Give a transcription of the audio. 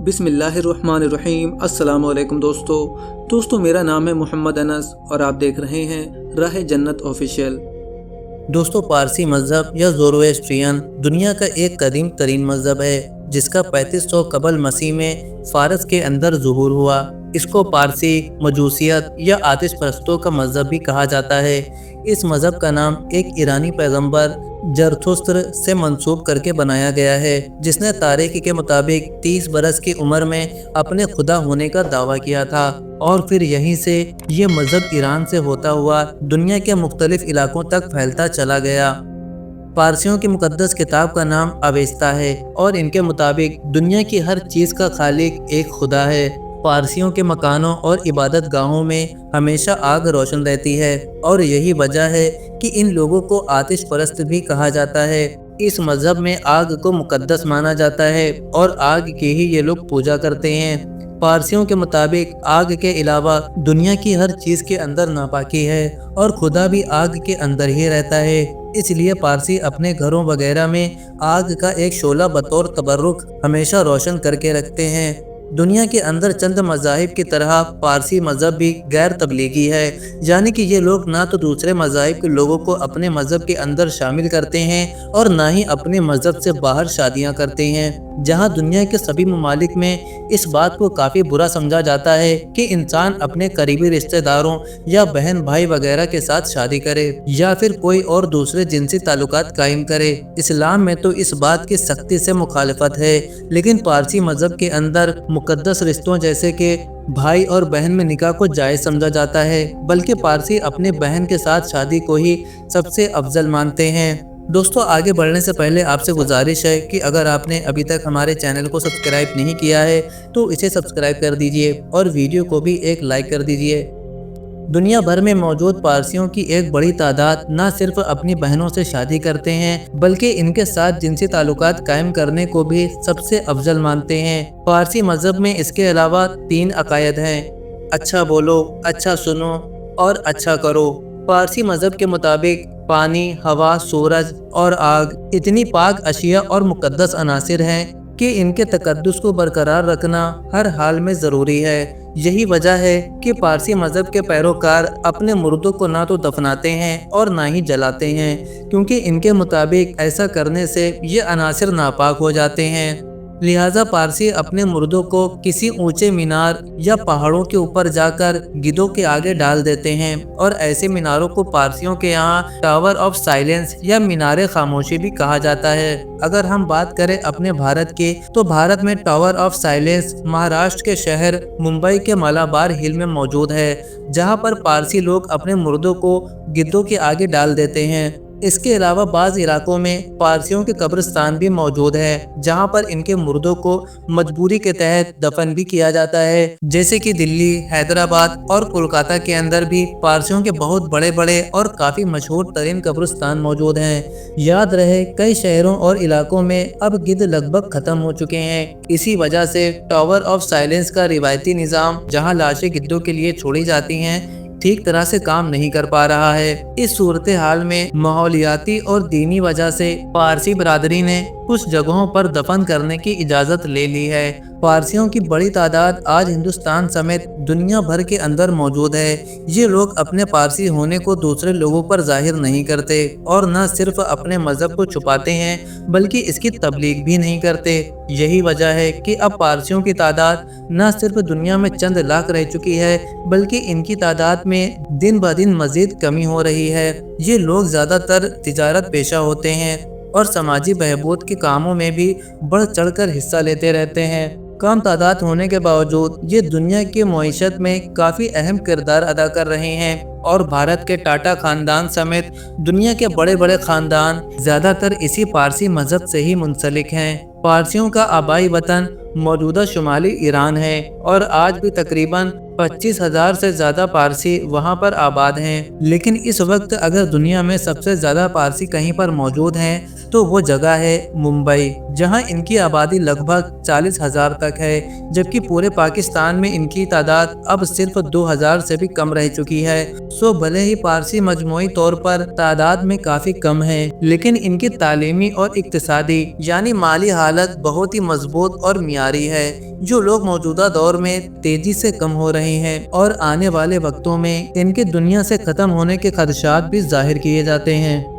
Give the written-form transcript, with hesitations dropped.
बिस्मिल्लाहिर्रहमानिर्रहीम। अस्सलाम वालेकुम दोस्तों मेरा नाम है मोहम्मद अनस और आप देख रहे हैं राह जन्नत ऑफिशियल। दोस्तों, पारसी मज़हब या ज़ोरोएस्ट्रियन दुनिया का एक कदीम तरीन मज़हब है जिसका 3500 कबल मसीह में फ़ारस के अंदर ज़ुहूर हुआ। इसको पारसी मजूसियत या आतिश परस्तों का मज़हब भी कहा जाता है। इस मज़हब का नाम एक ईरानी पैगंबर जरथुस्त्र से मंसूब करके बनाया गया है, जिसने तारीख के मुताबिक 30 बरस की उम्र में अपने खुदा होने का दावा किया था और फिर यहीं से ये मज़हब ईरान से होता हुआ दुनिया के मुख्तलिफ इलाकों तक फैलता चला गया। पारसियों की मुकद्दस किताब का नाम अवेस्ता है और इनके मुताबिक दुनिया की हर चीज़ का खालिक एक खुदा है। पारसियों के मकानों और इबादत गाहों में हमेशा आग रोशन रहती है और यही वजह है कि इन लोगों को आतिश परस्त भी कहा जाता है। इस मज़हब में आग को मुकद्दस माना जाता है और आग की ही ये लोग पूजा करते हैं। पारसियों के मुताबिक आग के अलावा दुनिया की हर चीज़ के अंदर नापाकी है और खुदा भी आग के अंदर ही रहता है। इसलिए पारसी अपने घरों वगैरह में आग का एक शोला बतौर तबर्रुक हमेशा रोशन करके रखते हैं। दुनिया के अंदर चंद मज़ाहिब की तरह पारसी मज़हब भी गैर तबलीगी है, यानी कि ये लोग ना तो दूसरे मज़ाहिब के लोगों को अपने मज़हब के अंदर शामिल करते हैं और ना ही अपने मज़हब से बाहर शादियां करते हैं। जहां दुनिया के सभी ममालिक में इस बात को काफ़ी बुरा समझा जाता है कि इंसान अपने करीबी रिश्तेदारों या बहन भाई वगैरह के साथ शादी करे या फिर कोई और दूसरे जिनसी ताल्लुकात कायम करे। इस्लाम में तो इस बात की सख्ती से मुखालफत है, लेकिन पारसी मज़हब के अंदर मुकद्दस रिश्तों जैसे कि भाई और बहन में निकाह को जायज़ समझा जाता है, बल्कि पारसी अपने बहन के साथ शादी को ही सबसे अफजल मानते हैं। दोस्तों, आगे बढ़ने से पहले आपसे गुजारिश है कि अगर आपने अभी तक हमारे चैनल को सब्सक्राइब नहीं किया है तो इसे सब्सक्राइब कर दीजिए और वीडियो को भी एक लाइक कर दीजिए। दुनिया भर में मौजूद पारसियों की एक बड़ी तादाद न सिर्फ अपनी बहनों से शादी करते हैं बल्कि इनके साथ जिनसी ताल्लुकात कायम करने को भी सबसे अफजल मानते हैं। पारसी मज़हब में इसके अलावा 3 अकायद हैं: अच्छा बोलो, अच्छा सुनो और अच्छा करो। पारसी मज़हब के मुताबिक पानी, हवा, सूरज और आग इतनी पाक अशिया और मुकद्दस अनासिर हैं कि इनके तकद्दुस को बरकरार रखना हर हाल में ज़रूरी है। यही वजह है कि पारसी मज़हब के पैरोकार अपने मुर्दों को ना तो दफनाते हैं और ना ही जलाते हैं, क्योंकि इनके मुताबिक ऐसा करने से ये अनासिर नापाक हो जाते हैं। लिहाजा पारसी अपने मुर्दों को किसी ऊंचे मीनार या पहाड़ों के ऊपर जाकर गिद्धों के आगे डाल देते हैं और ऐसे मीनारों को पारसियों के यहाँ टावर ऑफ साइलेंस या मीनार खामोशी भी कहा जाता है। अगर हम बात करें अपने भारत की, तो भारत में टावर ऑफ साइलेंस महाराष्ट्र के शहर मुंबई के मलाबार हिल में मौजूद है, जहाँ पर पारसी लोग अपने मुर्दों को गिद्धों के आगे डाल देते हैं। इसके अलावा बाज़ इलाकों में पारसियों के कब्रिस्तान भी मौजूद है, जहां पर इनके मुर्दों को मजबूरी के तहत दफन भी किया जाता है, जैसे कि दिल्ली, हैदराबाद और कोलकाता के अंदर भी पारसियों के बहुत बड़े बड़े और काफ़ी मशहूर तरीन कब्रिस्तान मौजूद हैं। याद रहे, कई शहरों और इलाकों में अब गिद्ध लगभग ख़त्म हो चुके हैं। इसी वजह से टावर ऑफ साइलेंस का रिवायती निज़ाम, जहाँ लाशें गिद्धों के लिए छोड़ी जाती हैं, ठीक तरह से काम नहीं कर पा रहा है। इस सूरत हाल में माहौलियाती और दीनी वजह से पारसी बरादरी ने कुछ जगहों पर दफन करने की इजाज़त ले ली है। पारसियों की बड़ी तादाद आज हिंदुस्तान समेत दुनिया भर के अंदर मौजूद है। ये लोग अपने पारसी होने को दूसरे लोगों पर जाहिर नहीं करते और न सिर्फ अपने मज़हब को छुपाते हैं बल्कि इसकी तबलीग भी नहीं करते। यही वजह है कि अब पारसियों की तादाद न सिर्फ दुनिया में चंद लाख रह चुकी है बल्कि इनकी तादाद में दिन ब दिन मज़ीद कमी हो रही है। ये लोग ज़्यादातर तिजारत पेशा होते हैं और समाजी बहबूद के कामों में भी बढ़ चढ़कर हिस्सा लेते रहते हैं। कम तादाद होने के बावजूद ये दुनिया की मईशत में काफ़ी अहम किरदार अदा कर रहे हैं और भारत के टाटा खानदान समेत दुनिया के बड़े बड़े खानदान ज़्यादातर इसी पारसी मज़हब से ही मुंसलिक हैं। पारसियों का आबाई वतन मौजूदा शुमाली ईरान है और आज भी तकरीबन 25,000 से ज़्यादा पारसी वहाँ पर आबाद हैं। लेकिन इस वक्त अगर दुनिया में सबसे ज़्यादा पारसी कहीं पर मौजूद हैं तो वो जगह है मुंबई, जहाँ इनकी आबादी लगभग 40,000 तक है, जबकि पूरे पाकिस्तान में इनकी तादाद अब सिर्फ 2,000 से भी कम रह चुकी है। सो भले ही पारसी मजमूई तौर पर तादाद में काफ़ी कम है, लेकिन इनकी तालीमी और इक्तिसादी यानी माली हालत बहुत ही मजबूत और मियारी है, जो लोग मौजूदा दौर में तेजी से कम हो रहे हैं और आने वाले वक्तों में इनके दुनिया से ख़त्म होने के खदशात भी जाहिर किए जाते हैं।